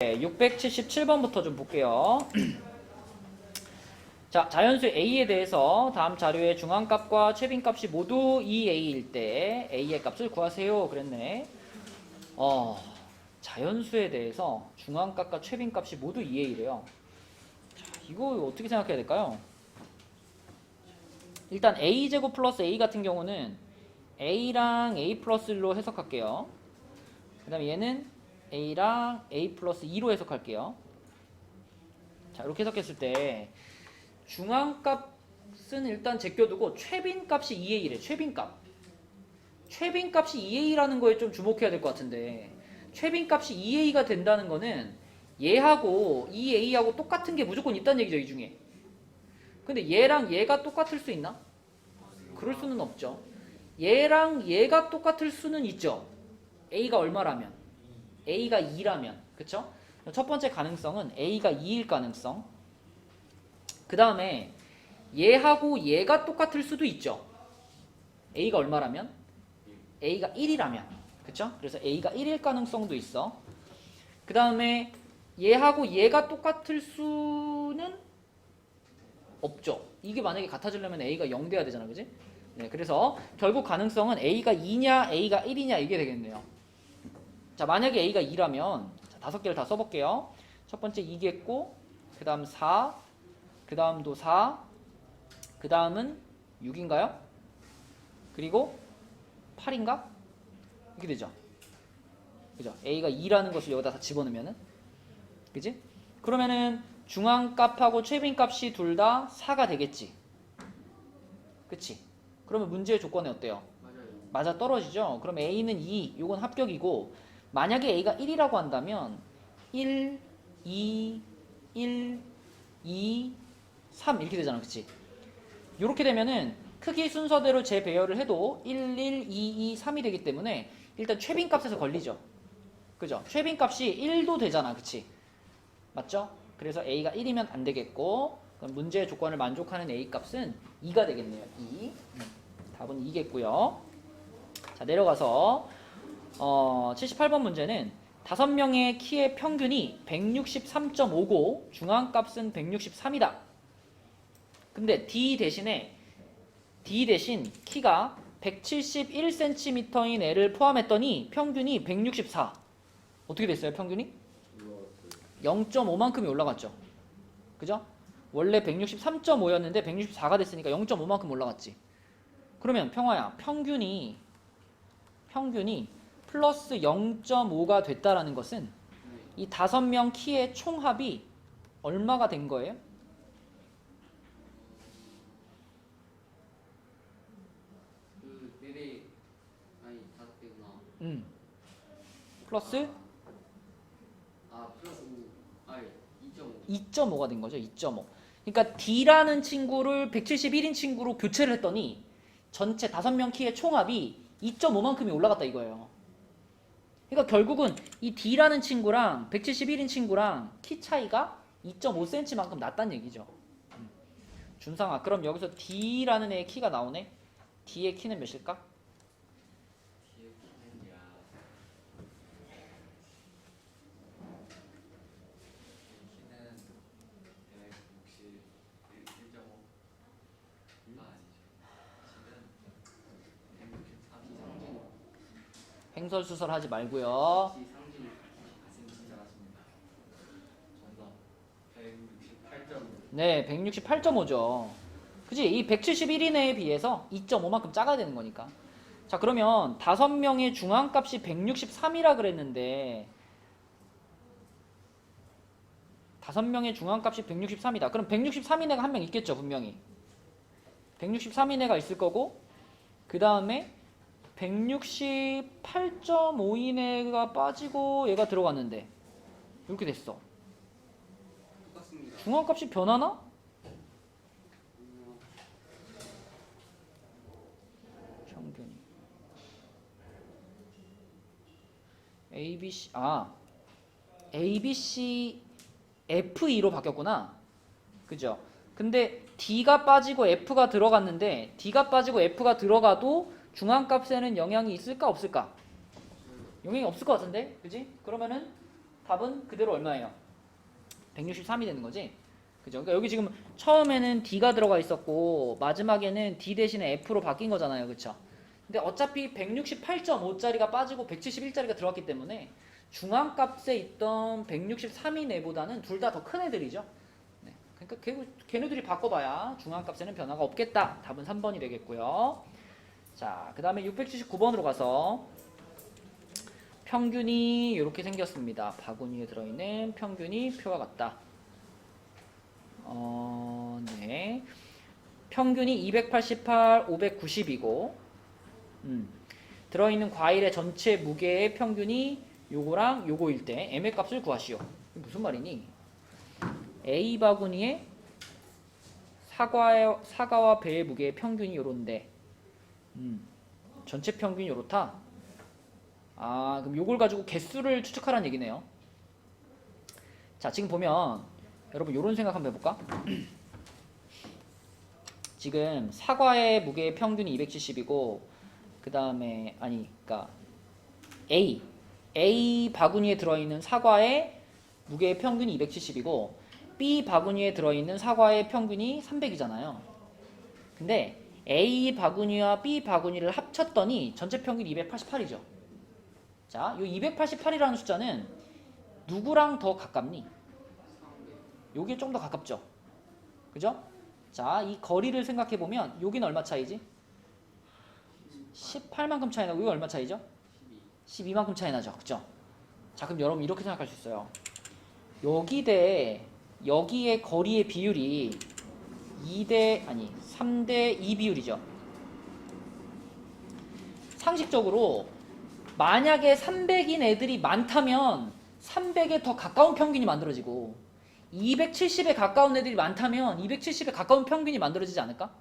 677번부터 좀 볼게요. 자, 자연수 A에 대해서 다음 자료의 중앙값과 최빈값이 모두 2A일 때 A의 값을 구하세요. 그랬네. 자연수에 대해서 중앙값과 최빈값이 모두 2A래요. 자, 이거 어떻게 생각해야 될까요? 일단 A제곱 플러스 A 같은 경우는 A랑 A 플러스 1로 해석할게요. 그 다음에 얘는 A랑 A 플러스 2로 해석할게요. 자, 이렇게 해석했을 때 중앙값은 일단 제껴두고 최빈값이 2A래. 최빈값이 2A라는 거에 좀 주목해야 될 것 같은데, 최빈값이 2A가 된다는 거는 얘하고 2A하고 똑같은 게 무조건 있다는 얘기죠, 이 중에. 근데 얘랑 얘가 똑같을 수 있나? 그럴 수는 없죠. 얘랑 얘가 똑같을 수는 있죠. A가 얼마라면? A가 2라면. 그쵸? 첫 번째 가능성은 A가 2일 가능성. 그 다음에 얘하고 얘가 똑같을 수도 있죠. A가 얼마라면? A가 1이라면. 그쵸? 그래서 A가 1일 가능성도 있어. 그 다음에 얘하고 얘가 똑같을 수는 없죠. 이게 만약에 같아지려면 A가 0 돼야 되잖아. 그지? 네, 그래서 결국 가능성은 A가 2냐 A가 1이냐 이게 되겠네요. 자, 만약에 A가 2라면 5개를 다 써볼게요. 첫 번째 2겠고, 그 다음 4, 그 다음도 4, 그 다음은 6인가요? 그리고 8인가? 이렇게 되죠. 그죠? A가 2라는 것을 여기다 다 집어넣으면은, 그지? 그러면은 중앙값하고 최빈값이 둘 다 4가 되겠지. 그치? 그러면 문제의 조건이 어때요? 맞아 떨어지죠? 그럼 A는 2, 요건 합격이고, 만약에 A가 1이라고 한다면 1, 2, 1, 2, 3 이렇게 되잖아. 그치? 이렇게 되면은 크기 순서대로 재배열을 해도 1, 1, 2, 2, 3이 되기 때문에 일단 최빈값에서 걸리죠. 그죠? 최빈값이 1도 되잖아. 그치? 맞죠? 그래서 A가 1이면 안 되겠고, 그럼 문제의 조건을 만족하는 A값은 2가 되겠네요. 2. 답은 2겠고요. 자, 내려가서 78번 문제는 5명의 키의 평균이 163.5고 중앙값은 163이다. 근데 D 대신 키가 171cm인 애를 포함했더니 평균이 164. 어떻게 됐어요, 평균이? 0.5만큼이 올라갔죠. 그죠? 원래 163.5였는데 164가 됐으니까 0.5만큼 올라갔지. 그러면 평화야, 평균이 플러스 0.5가 됐다라는 것은 이 5명 키의 총합이 얼마가 된 거예요? 플러스? 플러스 5. 아니, 2.5가 된 거죠. 2.5. 그러니까 D라는 친구를 171인 친구로 교체를 했더니 전체 5명 키의 총합이 2.5만큼이 올라갔다 이거예요. 그러니까 결국은 이 D라는 친구랑 171인 친구랑 키 차이가 2.5cm만큼 났다는 얘기죠. 준상아, 그럼 여기서 D라는 애의 키가 나오네? D의 키는 몇일까? 횡설수설 하지 말고요. 네, 168.5죠. 그지? 이 171인에 비해서 2.5만큼 작아야 되는 거니까. 자, 그러면 5명의 중앙값이 163이라 그랬는데 5명의 중앙값이 163이다. 그럼 163인 애가 한 명 있겠죠, 분명히. 163인 애가 있을 거고, 그 다음에 168.5인 애가 빠지고 얘가 들어갔는데 이렇게 됐어. 똑같습니다. 중앙값이 변하나? 평균이 ABC F2로 바뀌었구나. 그죠? 근데 D가 빠지고 F가 들어갔는데 D가 빠지고 F가 들어가도 중앙값에는 영향이 있을까 없을까? 영향이 없을 것 같은데? 그지? 그러면은 답은 그대로 얼마예요? 163이 되는 거지. 그죠? 그러니까 여기 지금 처음에는 D가 들어가 있었고 마지막에는 D 대신에 F로 바뀐 거잖아요. 그쵸? 근데 어차피 168.5짜리가 빠지고 171짜리가 들어갔기 때문에 중앙값에 있던 163인 애보다는 둘 다 더 큰 애들이죠. 네. 그러니까 걔네들이 바꿔봐야 중앙값에는 변화가 없겠다. 답은 3번이 되겠고요. 자, 그 다음에 679번으로 가서 평균이 이렇게 생겼습니다. 바구니에 들어있는 평균이 표와 같다. 네. 평균이 288, 590이고 들어있는 과일의 전체 무게의 평균이 요거랑 요거일 때 m의 값을 구하시오. 이게 무슨 말이니? A 바구니에 사과와 배의 무게의 평균이 요런데 전체 평균이 요렇다. 아, 그럼 요걸 가지고 개수를 추측하라는 얘기네요. 자, 지금 보면 여러분 요런 생각 한번 해볼까? 지금 사과의 무게의 평균이 270이고 그 다음에 그러니까 A 바구니에 들어있는 사과의 무게의 평균이 270이고 B 바구니에 들어있는 사과의 평균이 300이잖아요. 근데 A 바구니와 B 바구니를 합쳤더니 전체 평균이 288이죠. 자, 이 288이라는 숫자는 누구랑 더 가깝니? 여기에 좀 더 가깝죠. 그죠? 자, 이 거리를 생각해보면 여기는 얼마 차이지? 18만큼 차이 나고 여기 얼마 차이죠? 12만큼 차이 나죠. 그죠? 자, 그럼 여러분 이렇게 생각할 수 있어요. 여기의 거리의 비율이 3대 2 비율이죠. 상식적으로 만약에 300인 애들이 많다면 300에 더 가까운 평균이 만들어지고 270에 가까운 애들이 많다면 270에 가까운 평균이 만들어지지 않을까?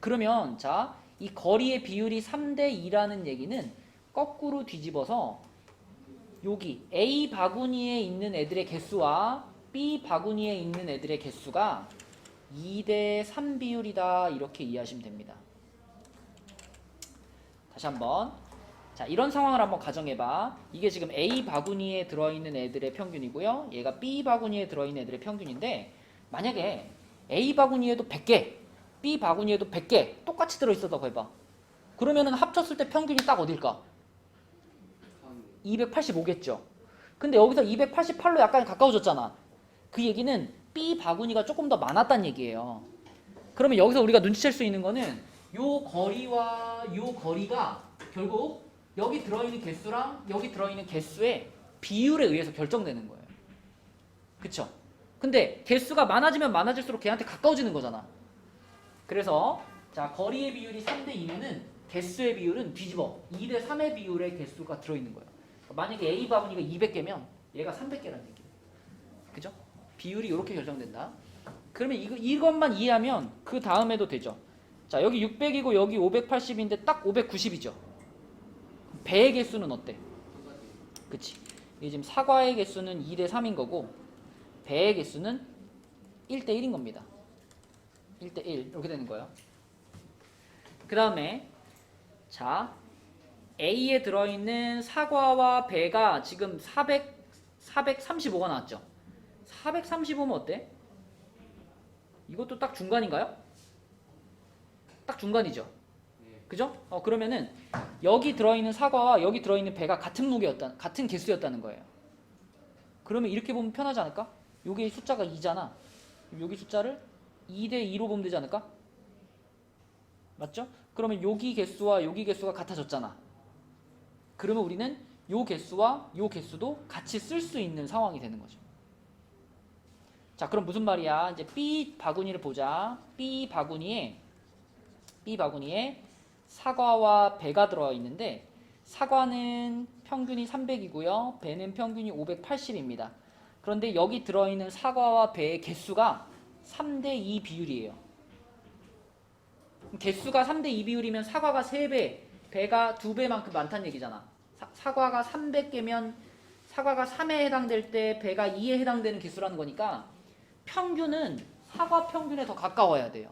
그러면 자, 이 거리의 비율이 3대 2라는 얘기는 거꾸로 뒤집어서 여기 A 바구니에 있는 애들의 개수와 B 바구니에 있는 애들의 개수가 2대 3 비율이다. 이렇게 이해하시면 됩니다. 다시 한번. 자, 이런 상황을 한번 가정해봐. 이게 지금 A 바구니에 들어있는 애들의 평균이고요. 얘가 B 바구니에 들어있는 애들의 평균인데 만약에 A 바구니에도 100개, B 바구니에도 100개 똑같이 들어있었다고 해봐. 그러면은 합쳤을 때 평균이 딱 어딜까? 285겠죠. 근데 여기서 288로 약간 가까워졌잖아. 그 얘기는 B 바구니가 조금 더 많았다는 얘기예요. 그러면 여기서 우리가 눈치챌 수 있는 거는 요 거리와 요 거리가 결국 여기 들어있는 개수랑 여기 들어있는 개수의 비율에 의해서 결정되는 거예요. 그쵸? 근데 개수가 많아지면 많아질수록 걔한테 가까워지는 거잖아. 그래서 자, 거리의 비율이 3대 2면은 개수의 비율은 뒤집어 2대 3의 비율의 개수가 들어있는 거예요. 만약에 A 바구니가 200개면 얘가 300개라는 얘기예요. 그죠? 비율이 이렇게 결정된다. 그러면 이것만 이해하면 그 다음에도 되죠. 자, 여기 600이고 여기 580인데 딱 590이죠. 배의 개수는 어때? 그치? 이게 지금 사과의 개수는 2대 3인 거고 배의 개수는 1대 1인 겁니다. 1대 1 이렇게 되는 거예요. 그 다음에 자, A에 들어있는 사과와 배가 지금 435가 나왔죠. 435면 어때? 이것도 딱 중간인가요? 딱 중간이죠. 그죠? 그러면은 여기 들어있는 사과와 여기 들어있는 배가 같은 개수였다는 거예요. 그러면 이렇게 보면 편하지 않을까? 여기 숫자가 2잖아. 여기 숫자를 2대 2로 보면 되지 않을까? 맞죠? 그러면 여기 개수와 여기 개수가 같아졌잖아. 그러면 우리는 요 개수와 요 개수도 같이 쓸 수 있는 상황이 되는 거죠. 자, 그럼 무슨 말이야? 이제 B 바구니를 보자. B 바구니에 사과와 배가 들어가 있는데 사과는 평균이 300이고요. 배는 평균이 580입니다. 그런데 여기 들어있는 사과와 배의 개수가 3대 2 비율이에요. 개수가 3대 2 비율이면 사과가 3배, 배가 2배만큼 많다는 얘기잖아. 사과가 300개면 사과가 3에 해당될 때 배가 2에 해당되는 개수라는 거니까 평균은 사과 평균에 더 가까워야 돼요.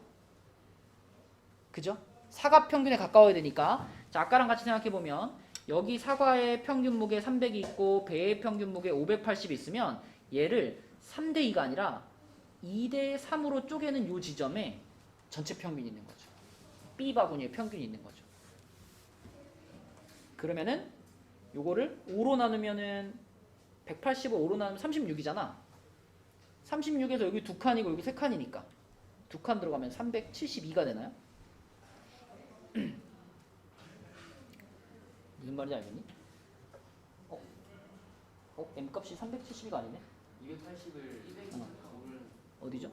그죠? 사과 평균에 가까워야 되니까 자, 아까랑 같이 생각해보면 여기 사과의 평균 무게 300이 있고 배의 평균 무게 580이 있으면 얘를 3대 2가 아니라 2대 3으로 쪼개는 요 지점에 전체 평균이 있는 거죠. B 바구니에 평균이 있는 거죠. 그러면은 요거를 5로 나누면은 180을 5로 나누면 36이잖아. 36에서 여기 두 칸이고 여기 세 칸이니까 두 칸 들어가면 372가 되나요? 무슨 말인지 알겠니? M값이 372가 아니네? 280을 200 어. 어디죠?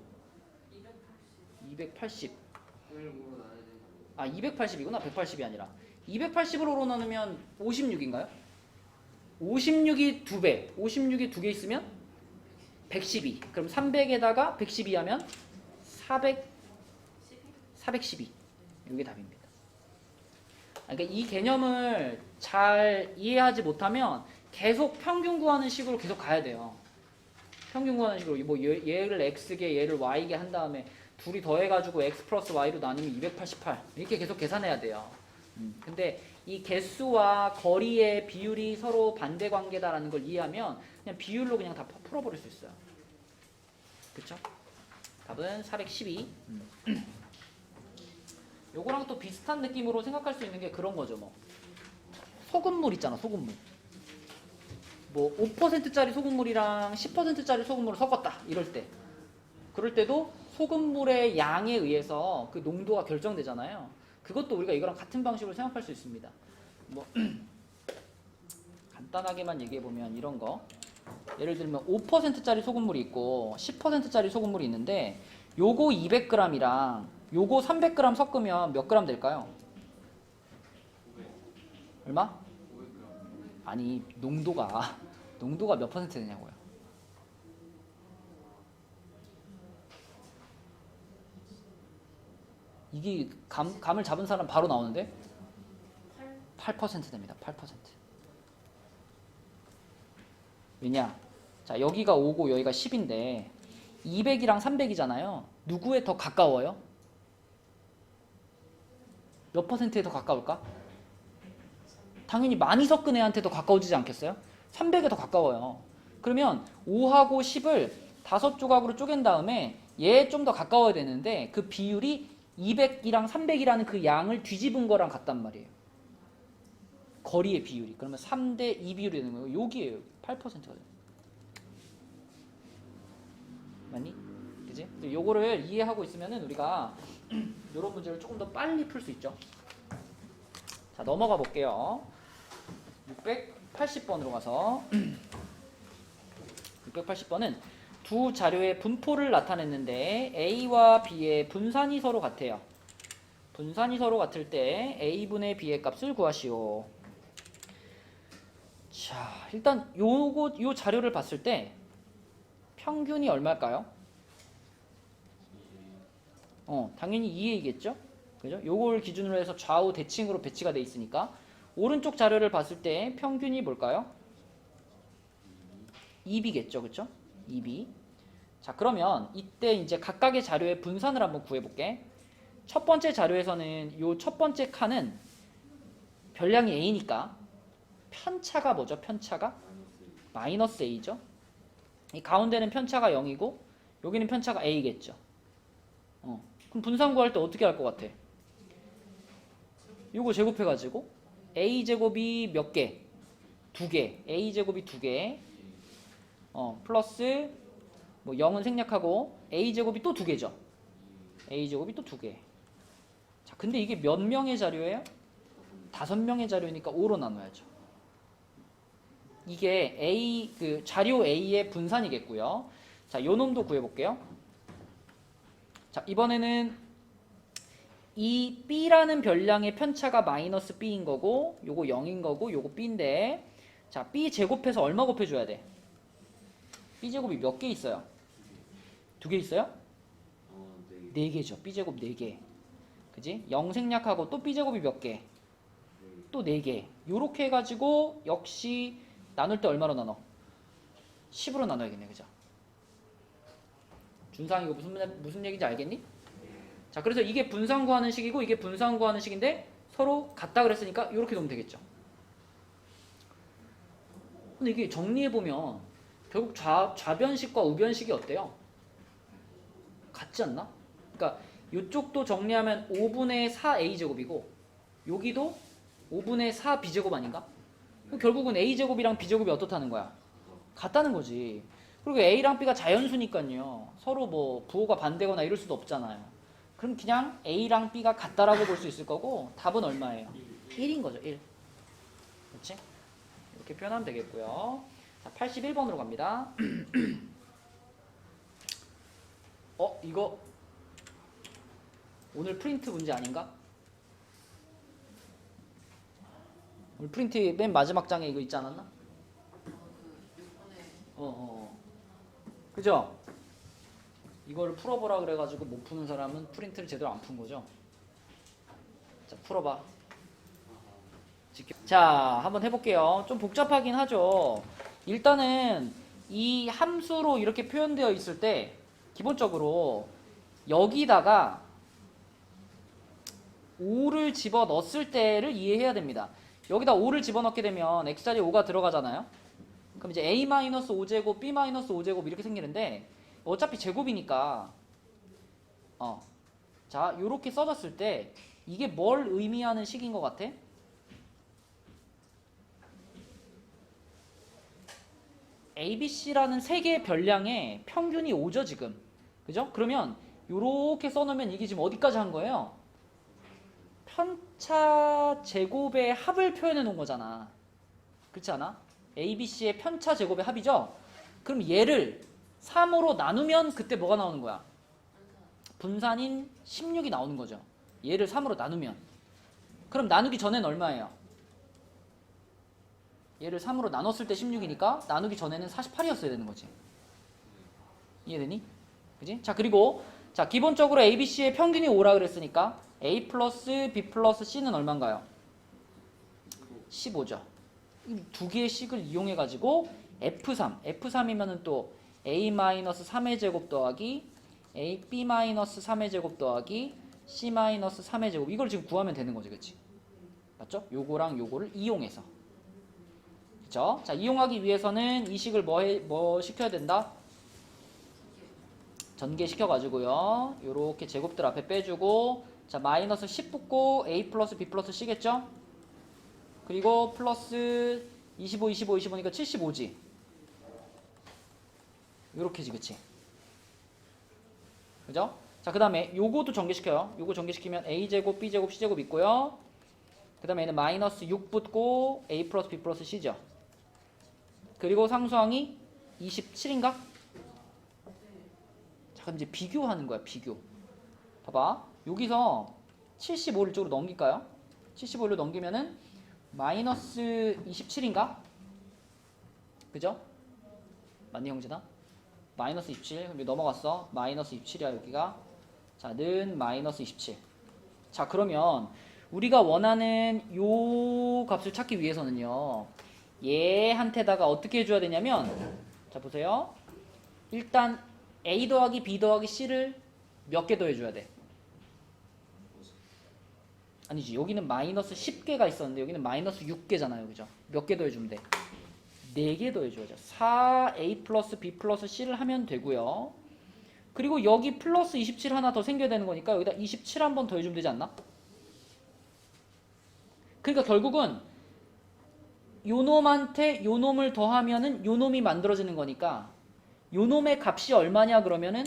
280. 5를 5로 나눠야 되는 아 280이구나. 180이 아니라 280을 5로 나누면 56인가요? 56이 2배 56이 2개 있으면 112. 그럼 300에다가 112 하면 412. 이게 답입니다. 그러니까 이 개념을 잘 이해하지 못하면 계속 평균 구하는 식으로 계속 가야 돼요. 평균 구하는 식으로 뭐 얘를 x개 얘를 y개 한 다음에 둘이 더해가지고 x 플러스 y로 나누면 288 이렇게 계속 계산해야 돼요. 근데 이 개수와 거리의 비율이 서로 반대 관계다라는 걸 이해하면 그냥 비율로 그냥 다 풀어버릴 수 있어요. 그쵸? 답은 412. 요거랑 또 비슷한 느낌으로 생각할 수 있는 게 그런 거죠. 뭐 소금물 있잖아. 소금물. 뭐 5%짜리 소금물이랑 10%짜리 소금물을 섞었다. 이럴 때. 그럴 때도 소금물의 양에 의해서 그 농도가 결정되잖아요. 그것도 우리가 이거랑 같은 방식으로 생각할 수 있습니다. 뭐 간단하게만 얘기해 보면 이런 거. 예를 들면 5%짜리 소금물이 있고 10%짜리 소금물이 있는데 요거 200g이랑 요거 300g 섞으면 몇 g 될까요? 500. 얼마? 500g. 아니 농도가 몇 퍼센트 되냐고요. 이게 감을 잡은 사람 바로 나오는데 8% 됩니다. 8%. 왜냐? 자, 여기가 5고 여기가 10인데 200이랑 300이잖아요. 누구에 더 가까워요? 몇 퍼센트에 더 가까울까? 당연히 많이 섞은 애한테 더 가까워지지 않겠어요? 300에 더 가까워요. 그러면 5하고 10을 5조각으로 쪼갠 다음에 얘에 좀 더 가까워야 되는데 그 비율이 200이랑 300이라는 그 양을 뒤집은 거랑 같단 말이에요. 거리의 비율이. 그러면 3대 2 비율이 되는 거예요. 여기에요. 8%가 돼요. 맞니? 그지? 요거를 이해하고 있으면은 우리가 이런 문제를 조금 더 빨리 풀 수 있죠. 자, 넘어가 볼게요. 680번으로 가서 680번은 두 자료의 분포를 나타냈는데 A와 B의 분산이 서로 같아요. 분산이 서로 같을 때 A분의 B의 값을 구하시오. 자, 일단 요 자료를 봤을 때 평균이 얼마일까요? 당연히 2A겠죠? 그죠? 요걸 기준으로 해서 좌우 대칭으로 배치가 돼 있으니까 오른쪽 자료를 봤을 때 평균이 뭘까요? 2B겠죠, 그쵸? 2B. 자, 그러면 이때 이제 각각의 자료의 분산을 한번 구해볼게. 첫 번째 자료에서는 요 첫 번째 칸은 별량이 A니까 편차가 뭐죠? 편차가 마이너스 A죠. 이 가운데는 편차가 0이고 여기는 편차가 A겠죠. 그럼 분산 구할 때 어떻게 할 것 같아? 요거 제곱해가지고 A제곱이 몇 개? 2개. A제곱이 2개. 플러스 뭐 0은 생략하고 A제곱이 또 2개죠. A제곱이 또 2개. 자, 근데 이게 몇 명의 자료예요? 5명의 자료니까 5로 나눠야죠. 이게 A 그 자료 A의 분산이겠고요. 자, 요 놈도 구해볼게요. 자, 이번에는 이 B라는 별량의 편차가 마이너스 B인 거고 요거 0인 거고 요거 B인데 자, B 제곱해서 얼마 곱해줘야 돼? B 제곱이 몇 개 있어요? 2개 있어요? 4개죠. B 제곱 4개. 그지? 0 생략하고 또 B 제곱이 몇 개? 또 4개. 요렇게 해가지고 역시 나눌 때 얼마로 나눠? 10으로 나눠야겠네. 그죠? 준상 이거 무슨 얘기인지 알겠니? 자, 그래서 이게 분산 구하는 식이고 이게 분산 구하는 식인데 서로 같다 그랬으니까 이렇게 놓으면 되겠죠. 근데 이게 정리해보면 결국 좌변식과 우변식이 어때요? 같지 않나? 그러니까 이쪽도 정리하면 5분의 4a제곱이고 여기도 5분의 4b제곱 아닌가? 그럼 결국은 a제곱이랑 b제곱이 어떻다는 거야? 같다는 거지. 그리고 a랑 b가 자연수니까요. 서로 뭐 부호가 반대거나 이럴 수도 없잖아요. 그럼 그냥 a랑 b가 같다라고 볼 수 있을 거고 답은 얼마예요? 1인 거죠. 1. 그렇지? 이렇게 표현하면 되겠고요. 자, 81번으로 갑니다. 이거 오늘 프린트 문제 아닌가? 오늘 프린트 맨 마지막 장에 이거 있지 않았나? 그죠? 이거를 풀어보라 그래가지고 못 푸는 사람은 프린트를 제대로 안 푼 거죠. 자, 풀어봐. 자, 한번 해볼게요. 좀 복잡하긴 하죠. 일단은 이 함수로 이렇게 표현되어 있을 때 기본적으로 여기다가 5를 집어넣었을 때를 이해해야 됩니다. 여기다 5를 집어넣게 되면 x자리에 5가 들어가잖아요. 그럼 이제 a-5제곱, b-5제곱 이렇게 생기는데 어차피 제곱이니까 자, 요렇게 써졌을 때 이게 뭘 의미하는 식인 것 같아? ABC라는 세 개의 별량의 평균이 5죠 지금. 그죠? 그러면 요렇게 써놓으면 이게 지금 어디까지 한 거예요? 편차 제곱의 합을 표현해 놓은 거잖아. 그렇지 않아? ABC의 편차 제곱의 합이죠? 그럼 얘를 3으로 나누면 그때 뭐가 나오는 거야? 분산인 16이 나오는 거죠. 얘를 3으로 나누면. 그럼 나누기 전에는 얼마예요? 얘를 3으로 나눴을 때 16이니까 나누기 전에는 48이었어야 되는 거지. 이해되니? 그지? 자, 그리고 자, 기본적으로 ABC의 평균이 5라 그랬으니까 A 플러스 B 플러스 C는 얼마인가요? 15죠. 이 두 개의 식을 이용해 가지고 F3이면은 또 A-3의 제곱 더하기 A B-3의 제곱 더하기 C-3의 제곱, 이걸 지금 구하면 되는 거지. 그치? 맞죠? 요거랑 요거를 이용해서. 그쵸? 자, 이용하기 위해서는 이 식을 뭐 시켜야 된다? 전개시켜가지고요. 요렇게 제곱들 앞에 빼주고, 자, 마이너스 10 붙고 A 플러스 B 플러스 C겠죠? 그리고 플러스 25, 25, 25니까 75지. 요렇게지, 그치? 그죠? 자, 그 다음에 요거도 전개시켜요. 요거 전개시키면 A제곱, B제곱, C제곱 있고요. 그 다음에 얘는 마이너스 6 붙고 A 플러스 B 플러스 C죠. 그리고 상수항이 27인가? 자, 그럼 이제 비교하는 거야, 비교. 봐봐. 여기서 75를 쪽으로 넘길까요? 75를 넘기면은 마이너스 27인가? 그죠? 맞니, 형제나? 마이너스 27. 그럼 넘어갔어. 마이너스 27이야, 여기가. 자, 는 마이너스 27. 자, 그러면 우리가 원하는 요 값을 찾기 위해서는요, 얘한테다가 어떻게 해줘야 되냐면, 자, 보세요. 일단 A 더하기 B 더하기 C를 몇 개 더해줘야 돼? 아니지, 여기는 마이너스 10개가 있었는데 여기는 마이너스 6개잖아요. 그죠? 몇 개 더해주면 돼? 4개 더해줘야죠. 4A 플러스 B 플러스 C를 하면 되고요. 그리고 여기 플러스 27 하나 더 생겨야 되는 거니까 여기다 27 한 번 더해주면 되지 않나? 그러니까 결국은 요놈한테 요놈을 더하면은 요놈이 만들어지는 거니까 요놈의 값이 얼마냐 그러면은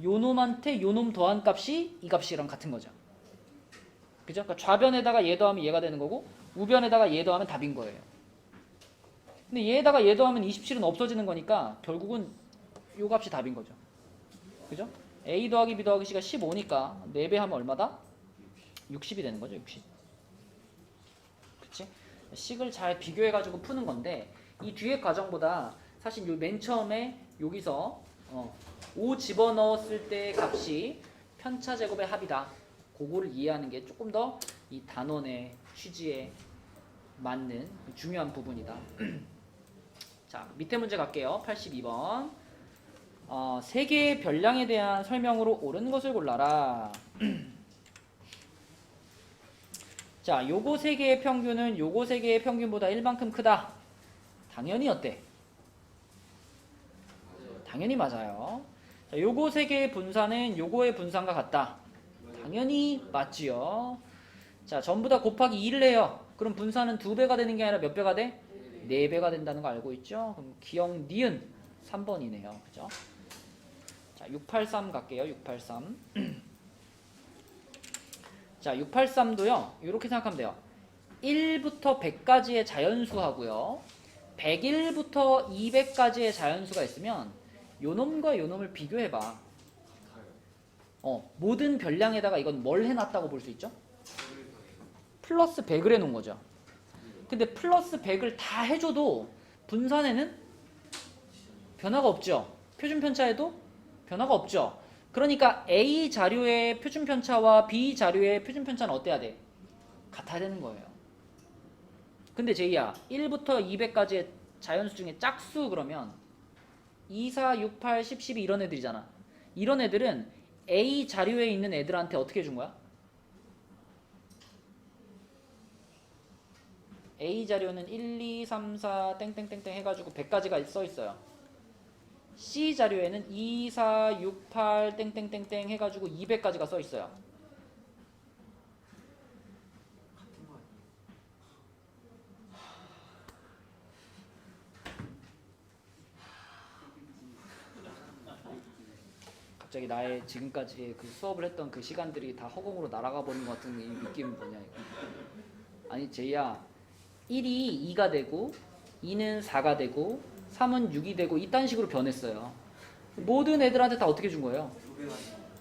요놈한테 요놈 더한 값이 이 값이랑 같은 거죠. 그죠? 그러니까 좌변에다가 얘 더하면 얘가 되는 거고 우변에다가 얘 더하면 답인 거예요. 근데 얘에다가 얘 더하면 27은 없어지는 거니까 결국은 요 값이 답인 거죠. 그죠? A 더하기 B 더하기 C가 15니까 4배 하면 얼마다? 60이 되는 거죠. 60. 그치? 식을 잘 비교해가지고 푸는 건데 이 뒤에 과정보다 사실 요 맨 처음에 여기서 5 집어넣었을 때 값이 편차 제곱의 합이다. 그거를 이해하는 게 조금 더 이 단원의 취지에 맞는 중요한 부분이다. 자, 밑에 문제 갈게요. 82번. 세 개의 별량에 대한 설명으로 옳은 것을 골라라. 자, 요거 세 개의 평균은 요거 세 개의 평균보다 1만큼 크다. 당연히 어때? 당연히 맞아요. 자, 요거 세 개의 분산은 요거의 분산과 같다. 당연히 맞지요. 자, 전부 다 곱하기 2를 해요. 그럼 분산은 2배가 되는 게 아니라 몇 배가 돼? 4배가 된다는 거 알고 있죠? 그럼 기억 니은 3번이네요. 그죠? 자, 683 갈게요. 683. 자, 683도요. 이렇게 생각하면 돼요. 1부터 100까지의 자연수하고요. 101부터 200까지의 자연수가 있으면 요놈과 요놈을 비교해봐. 모든 별량에다가 이건 뭘 해놨다고 볼 수 있죠? 플러스 100을 해놓은 거죠. 근데 플러스 100을 다 해줘도 분산에는 변화가 없죠. 표준 편차에도 변화가 없죠. 그러니까 A 자료의 표준 편차와 B 자료의 표준 편차는 어때야 돼? 같아야 되는 거예요. 근데 제이야 1부터 200까지의 자연수 중에 짝수 그러면 2, 4, 6, 8, 10, 12 이런 애들이잖아. 이런 애들은 A 자료에 있는 애들한테 어떻게 해준 거야? A 자료는 1, 2, 3, 4 땡땡땡땡 해가지고 100까지가 써있어요. C 자료에는 2, 4, 6, 8 땡땡땡땡 해가지고 200까지가 써있어요. 갑자기 나의 지금까지 그 수업을 했던 그 시간들이 다 허공으로 날아가 버린 것 같은 이 느낌은 뭐냐 이거. 아니 제이야 1이 2가 되고 2는 4가 되고 3은 6이 되고 이딴 식으로 변했어요. 모든 애들한테 다 어떻게 준 거예요?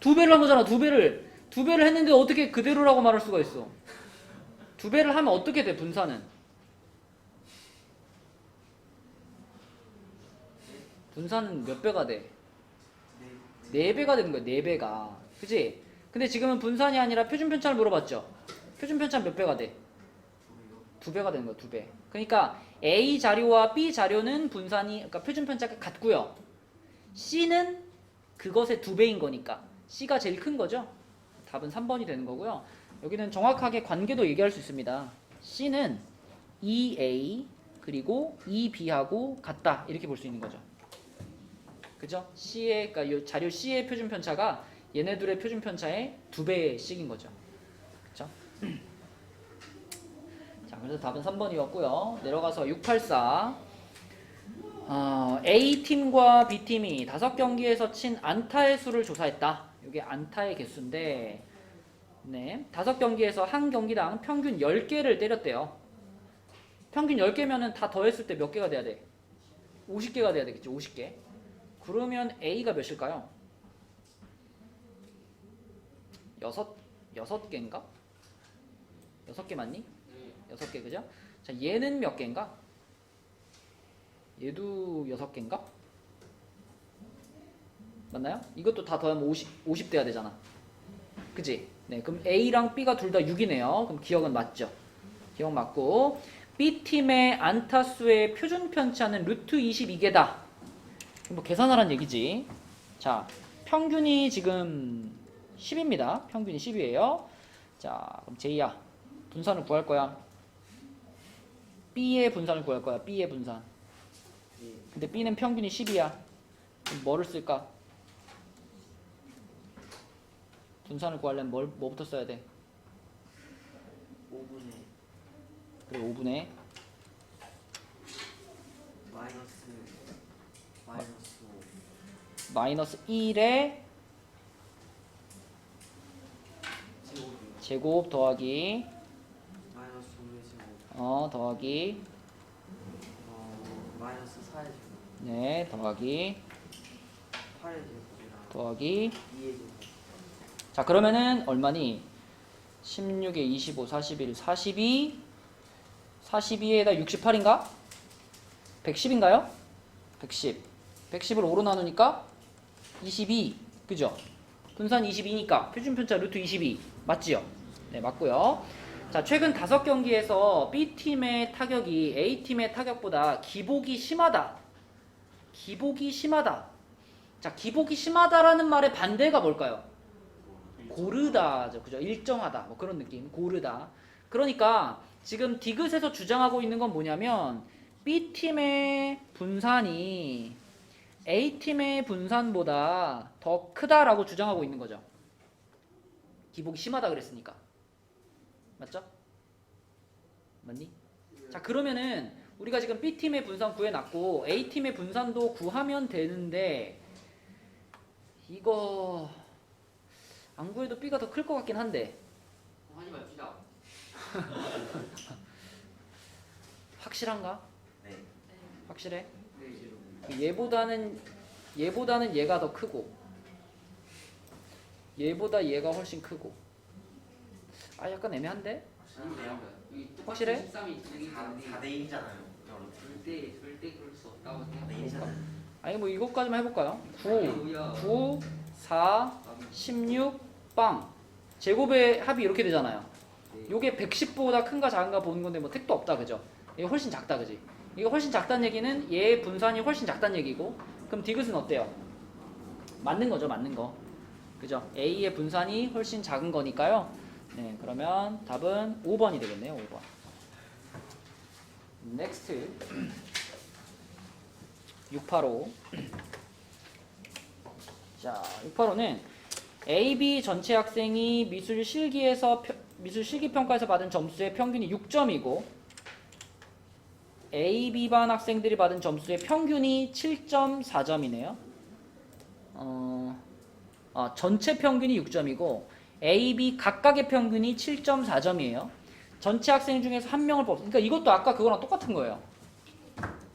2배를 한 거잖아. 2배를 했는데 어떻게 그대로라고 말할 수가 있어? 2배를 하면 어떻게 돼 분산은? 분산은 몇 배가 돼? 4배가 되는 거야. 4배가. 그치? 근데 지금은 분산이 아니라 표준 편차를 물어봤죠? 표준 편차는 몇 배가 돼? 2배가 되는 거야. 2배. 그러니까 A 자료와 B 자료는 분산이 그러니까 표준 편차가 같고요. C는 그것의 2배인 거니까 C가 제일 큰 거죠? 답은 3번이 되는 거고요. 여기는 정확하게 관계도 얘기할 수 있습니다. C는 2A 그리고 2B하고 같다. 이렇게 볼 수 있는 거죠. 그죠? C의 그러니까 이 자료 C의 표준 편차가 얘네들의 표준 편차의 2배씩인 거죠. 그렇죠? 자, 그래서 답은 3번이었고요. 내려가서 684. A팀과 B팀이 5경기에서 친 안타의 수를 조사했다. 이게 안타의 개수인데 네, 5경기에서 한 경기당 평균 10개를 때렸대요. 평균 10개면은 다 더했을 때 몇 개가 돼야 돼? 50개가 돼야 되겠죠. 50개. 그러면 A가 몇일까요? 6개인가? 6개 맞니? 6개 그죠? 자, 얘는 몇 개인가? 얘도 6개인가? 맞나요? 이것도 다 더하면 50 돼야 되잖아. 그치? 네, 그럼 A랑 B가 둘 다 6이네요. 그럼 기억은 맞죠? 기억 맞고 B팀의 안타수의 표준 편차는 루트 22개다. 뭐 계산하란 얘기지. 자, 평균이 지금 10입니다. 평균이 10이에요. 자, 그럼 제이야 분산을 구할 거야. B의 분산을 구할 거야. B의 분산. 근데 B는 평균이 10이야. 그럼 뭐를 쓸까? 분산을 구하려면 뭐부터 써야 돼? 5분의 그래 5분의 마이너스 1의 제곱 더하기 마이너스 5의 제곱 더하기 마이너스 4의 제곱 네 더하기 8의 제곱이랑 더하기 2의 제곱. 자 그러면은 얼마니? 16에 25 41 42 42에다 68인가? 110인가요? 110 110을 5로 나누니까 22 그죠? 분산 22니까 표준편차 루트 22 맞지요? 네 맞고요. 자 최근 5경기에서 B팀의 타격이 A팀의 타격보다 기복이 심하다. 기복이 심하다. 자 기복이 심하다라는 말의 반대가 뭘까요? 고르다죠. 그죠? 일정하다. 뭐 그런 느낌. 고르다. 그러니까 지금 디귿에서 주장하고 있는 건 뭐냐면 B팀의 분산이 A팀의 분산보다 더 크다라고 주장하고 있는 거죠. 기복이 심하다 그랬으니까. 맞죠? 맞니? 자, 그러면은 우리가 지금 B팀의 분산 구해놨고 A팀의 분산도 구하면 되는데 이거 안 구해도 B가 더 클 것 같긴 한데 하지 맙시다. 확실한가? 네. 확실해? 네. 얘보다는 얘가 더 크고 얘보다 얘가 훨씬 크고 아 약간 애매한데? 확실해? 13이 4대 1이잖아요. 절대 그럴 수 없다고 4대 생각합니다. 1이잖아요. 아니 뭐 이것까지만 해볼까요? 9, 뭐야. 9, 4, 16, 빵 제곱의 합이 이렇게 되잖아요. 요게 110보다 큰가 작은가 보는 건데 뭐 택도 없다 그죠? 이게 훨씬 작다 그지? 이거 훨씬 작다는 얘기는 얘의 분산이 훨씬 작다는 얘기고 그럼 디귿은 어때요? 맞는 거죠 맞는 거 그죠? A의 분산이 훨씬 작은 거니까요. 네 그러면 답은 5번이 되겠네요 5번. Next 685. 자 685는 A, B 전체 학생이 미술 실기 평가에서 받은 점수의 평균이 6점이고 A, B반 학생들이 받은 점수의 평균이 7.4점이네요. 전체 평균이 6점이고 A, B 각각의 평균이 7.4점이에요. 전체 학생 중에서 한 명을 그러니까 이것도 아까 그거랑 똑같은 거예요.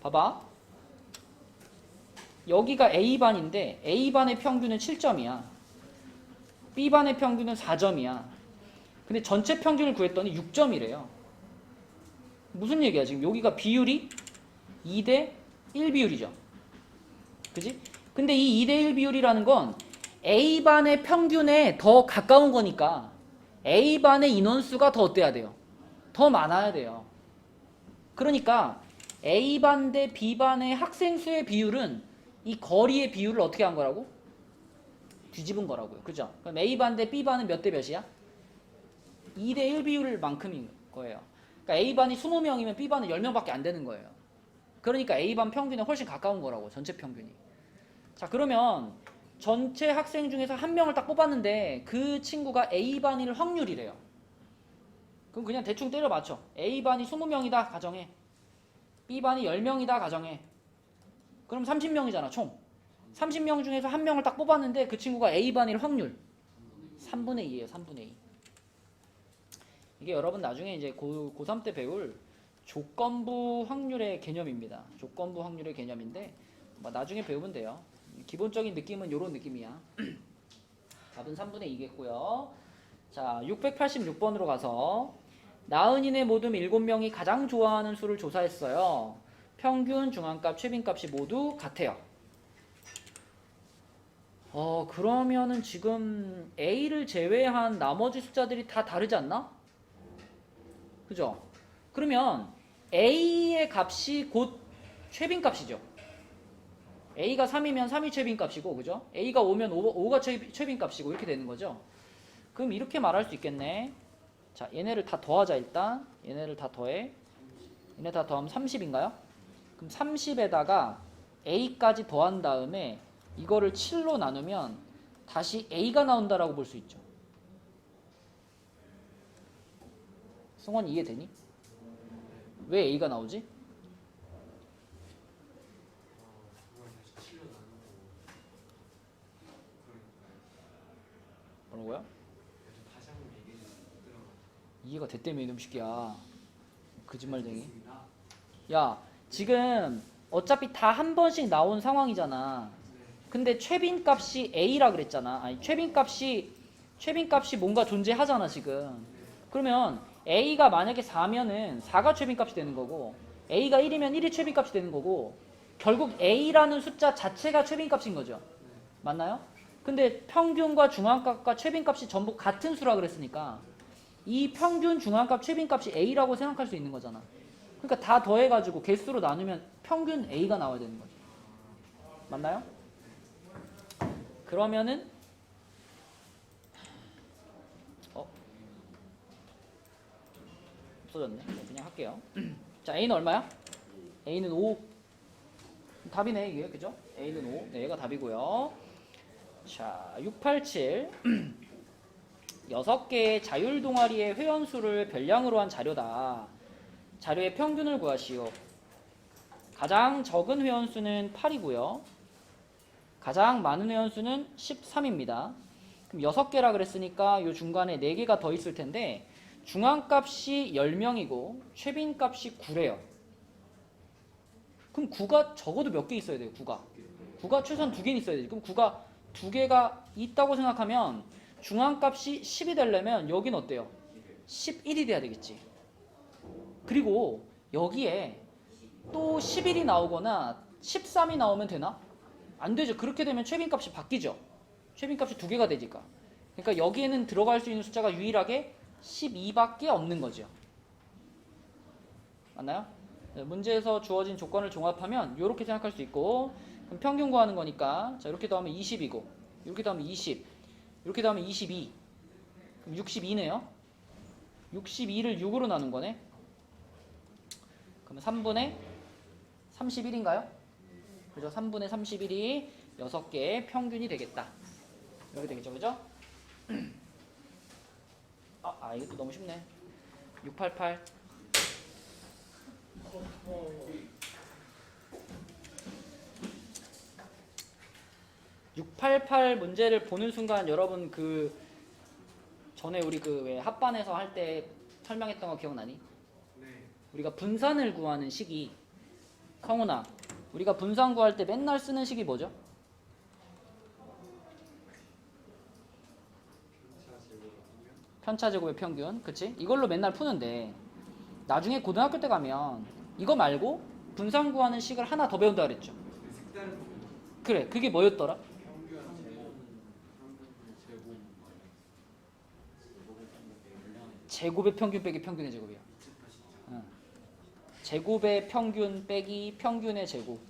봐봐. 여기가 A반인데 A반의 평균은 7점이야. B반의 평균은 4점이야. 근데 전체 평균을 구했더니 6점이래요. 무슨 얘기야 지금 여기가 비율이 2대 1 비율이죠. 그지? 근데 이 2대 1 비율이라는 건 A반의 평균에 더 가까운 거니까 A반의 인원수가 더 어때야 돼요? 더 많아야 돼요. 그러니까 A반 대 B반의 학생 수의 비율은 이 거리의 비율을 어떻게 한 거라고? 뒤집은 거라고요. 그죠? 그럼 A반 대 B반은 몇 대 몇이야? 2대 1 비율만큼인 거예요. 그러니까 A반이 20명이면 B반은 10명밖에 안 되는 거예요. 그러니까 A반 평균에 훨씬 가까운 거라고 전체 평균이. 자 그러면 전체 학생 중에서 한 명을 딱 뽑았는데 그 친구가 A반일 확률이래요. 그럼 그냥 대충 때려 맞춰. A반이 20명이다 가정해. B반이 10명이다 가정해. 그럼 30명이잖아 총. 30명 중에서 한 명을 딱 뽑았는데 그 친구가 A반일 확률 3분의 2예요 3분의 2. 이게 여러분 나중에 이제 고3 때 배울 조건부 확률의 개념입니다. 조건부 확률의 개념인데 뭐 나중에 배우면 돼요. 기본적인 느낌은 이런 느낌이야. 답은 3분의 2겠고요. 자 686번으로 가서 나은이네 모두 7명이 가장 좋아하는 수를 조사했어요. 평균, 중앙값, 최빈값이 모두 같아요. 그러면은 지금 A를 제외한 나머지 숫자들이 다 다르지 않나? 그죠? 그러면 A의 값이 곧 최빈값이죠. A가 3이면 3이 최빈값이고, 그죠? A가 5면 5가 최빈값이고 이렇게 되는 거죠. 그럼 이렇게 말할 수 있겠네. 자, 얘네를 다 더하자 일단. 얘네를 다 더해. 얘네 다 더하면 30인가요? 그럼 30에다가 A까지 더한 다음에 이거를 7로 나누면 다시 A가 나온다라고 볼 수 있죠. 승원 이해되니? 왜 A가 나오지? 뭐라고요? 이해가 됐다며 이놈 새끼야. 거짓말쟁이. 야 지금 어차피 다 한 번씩 나온 상황이잖아. 근데 최빈값이 A라 그랬잖아. 아니 최빈값이 뭔가 존재하잖아 지금. 그러면 A가 만약에 4면은 4가 최빈값이 되는 거고 A가 1이면 1이 최빈값이 되는 거고 결국 A라는 숫자 자체가 최빈값인 거죠. 맞나요? 근데 평균과 중앙값과 최빈값이 전부 같은 수라 그랬으니까 이 평균, 중앙값, 최빈값이 A라고 생각할 수 있는 거잖아. 그러니까 다 더해가지고 개수로 나누면 평균 A가 나와야 되는 거죠. 맞나요? 그러면은 없어졌네. 그냥 할게요. 자, A는 얼마야? A는 5. 답이네 이게 그죠? A는 5. 네, 얘가 답이고요. 자, 687. 6개의 자율 동아리의 회원수를 별량으로 한 자료다. 자료의 평균을 구하시오. 가장 적은 회원수는 8이고요. 가장 많은 회원수는 13입니다. 그럼 6개라 그랬으니까 이 중간에 4개가 더 있을 텐데 중앙값이 10명이고 최빈값이 9래요. 그럼 9가 적어도 몇 개 있어야 돼요? 9가 최소한 2개는 있어야 돼요. 그럼 9가 2개가 있다고 생각하면 중앙값이 10이 되려면 여기는 어때요? 11이 돼야 되겠지. 그리고 여기에 또 11이 나오거나 13이 나오면 되나? 안 되죠. 그렇게 되면 최빈값이 바뀌죠. 최빈값이 2개가 되니까. 그러니까 여기에는 들어갈 수 있는 숫자가 유일하게 12밖에 없는 거죠. 맞나요? 네, 문제에서 주어진 조건을 종합하면 이렇게 생각할 수 있고, 그럼 평균 구하는 거니까 자 이렇게 더하면 20이고 이렇게 더하면 20, 이렇게 더하면 22, 그럼 62네요. 62를 6으로 나눈 거네. 그러면 3분의 31인가요? 그죠? 3분의 31이 6개의 평균이 되겠다. 이렇게 되겠죠, 그죠? 이것도 너무 쉽네. 688. 688 문제를 보는 순간 여러분 그 전에 우리 그 왜 합반에서 할 때 설명했던 거 기억나니? 네. 우리가 분산을 구하는 식이, 성훈아, 우리가 분산 구할 때 맨날 쓰는 식이 뭐죠? 편차 제곱의 평균. 그치? 이걸로 맨날 푸는데 나중에 고등학교 때 가면 이거 말고 분산 구하는 식을 하나 더 배운다 그랬죠. 그래, 그게 뭐였더라? 제곱의 평균 빼기 평균의 제곱이야. 제곱의 평균 빼기 평균의 제곱.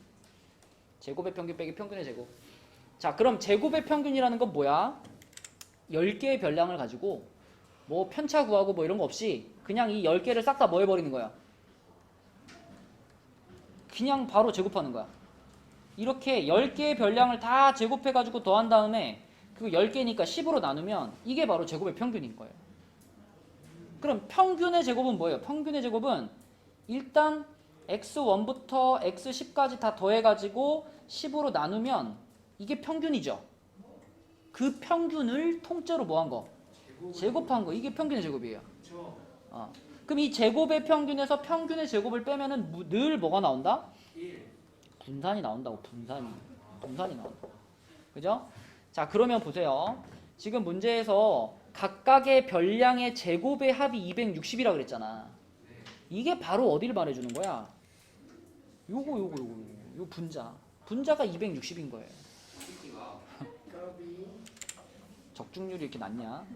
제곱의 평균 빼기 평균의 제곱. 자, 그럼 제곱의 평균이라는 건 뭐야? 10개의 별량을 가지고 뭐 편차 구하고 뭐 이런 거 없이 그냥 이 10개를 싹 다 뭐 해버리는 거야? 그냥 바로 제곱하는 거야. 이렇게 10개의 별량을 다 제곱해가지고 더한 다음에 그거 10개니까 10으로 나누면 이게 바로 제곱의 평균인 거예요. 그럼 평균의 제곱은 뭐예요? 평균의 제곱은 일단 x1부터 x10까지 다 더해가지고 10으로 나누면 이게 평균이죠. 그 평균을 통째로 뭐 한 거? 제곱한 거. 이게 평균의 제곱이에요. 그럼 이 제곱의 평균에서 평균의 제곱을 빼면은 늘 뭐가 나온다? 분산이 나온다고. 분산이 나온다. 그죠? 자, 그러면 보세요. 지금 문제에서 각각의 별량의 제곱의 합이 260이라 그랬잖아. 이게 바로 어디를 말해주는 거야? 요거 분자. 분자가 260인 거예요. 적중률이 이렇게 낮냐?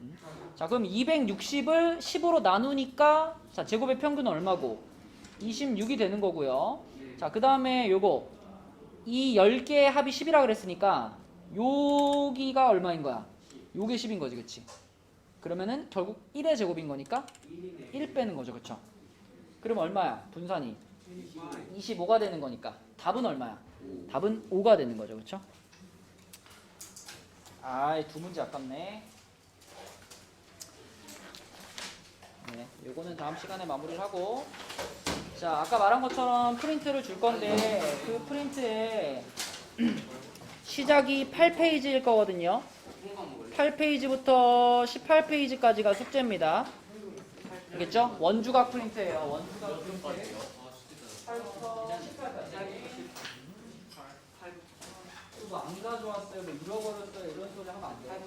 자, 그럼 260을 10으로 나누니까 자, 제곱의 평균은 얼마고? 26이 되는 거고요. 자, 그 다음에 요거 이 10개의 합이 10이라 그랬으니까 여기가 얼마인 거야? 요게 10인 거지, 그치? 그러면은 결국 1의 제곱인 거니까 1 빼는 거죠, 그쵸? 그럼 얼마야? 분산이 25가 되는 거니까 답은 얼마야? 답은 5가 되는 거죠, 그쵸? 두 문제 아깝네. 네, 요거는 다음 시간에 마무리를 하고, 자, 아까 말한 것처럼 프린트를 줄 건데 그 프린트에 시작이 8페이지일 거거든요. 8페이지부터 18페이지까지가 숙제입니다. 알겠죠? 원주각 프린트예요. 원주각 프린트. 8부터 18까지. 안 가져왔어요, 뭐 잃어버렸어요, 이런 소리 하면 안 돼요.